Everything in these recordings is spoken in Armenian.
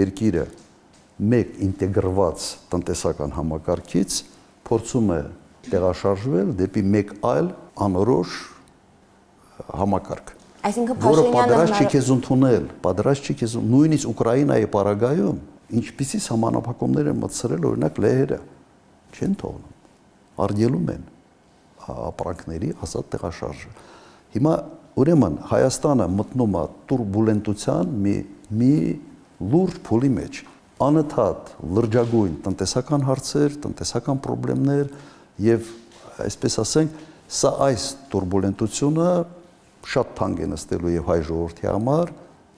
երկիրը մեկ ինտեգրված տնտեսական համակարգից փորձում է տեղաշարժվել դեպի մեկ այլ անորոշ համակարգ, որը պատրաստ չի քեզ ընդունել, պատրաստ չի քեզ նույնիսկ Ուկրաինայի պարագայում ինչպիսի սահմանափակումներ են մտցրել օրինակ լեհերը չեն թողնում, արգելում են ապրանքների ազատ տեղաշարժը։ Հիմա ուրեմն Հայաստանը մտնում է տուրբուլենտության մի լուրջ փուլի մեջ, անընդհատ լրջագույն տնտեսական հարցեր, տնտեսական խնդիրներ եւ այսպես ասենք, սա այս տուրբուլենտությունը շատ թանկ է նստելու եւ հայ ժողովրդի համար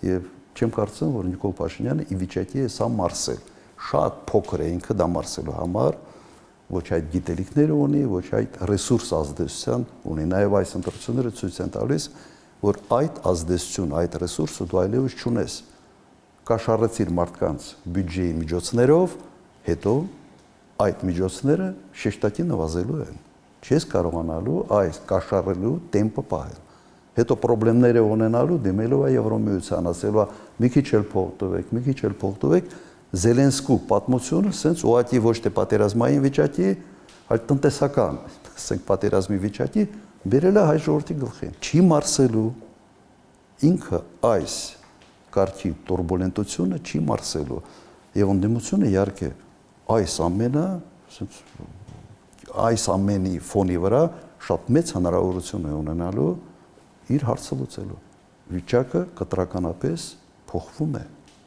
եւ չեմ կարծում, որ Նիկոլ Փաշինյանը ի վիճակի է սա մարսել։ Շատ փոքր է ինքը դա մարսելու համար, ոչ այդ գիտելիքները ունի, ոչ այդ ռեսուրս ազդեցության ունի։ Նաեւ այս ընտրությունները ցույց են տալիս, որ այդ ազդեցություն, այդ ռեսուրսը դու այլևս չունես։ Կաշառեցիր մարդկանց բյուջեի միջոցներով, հետո այդ միջոցները շեշտակի նվազելու են։ Չես կարողանալու այս կաշառելու տեմպը պահել։ Հետո խնդիրները ունենալու դիմելու է Եվրոմիության, ասելու է մի քիչ էլ փող տվեք, մի քիչ էլ փող տվեք։ Զելենսկու պատմությունը սենց ուղղակի ոչ թե պատերազմային վիճակի, այլ տնտեսական, ասենք պատերազմի վիճակի բերել է հայ ժողովրդի գլխին։ Չի մարսելու ինքը այս կարգի տուրբուլենտությունը չի մարսելու եւ ընդդիմությունը իհարկե այս ամենի ֆոնի վրա շատ մեծ հնարավորություն է ունենալու իր հարցը լուծելու։ Վիճակը կտրականապես փոխվում է։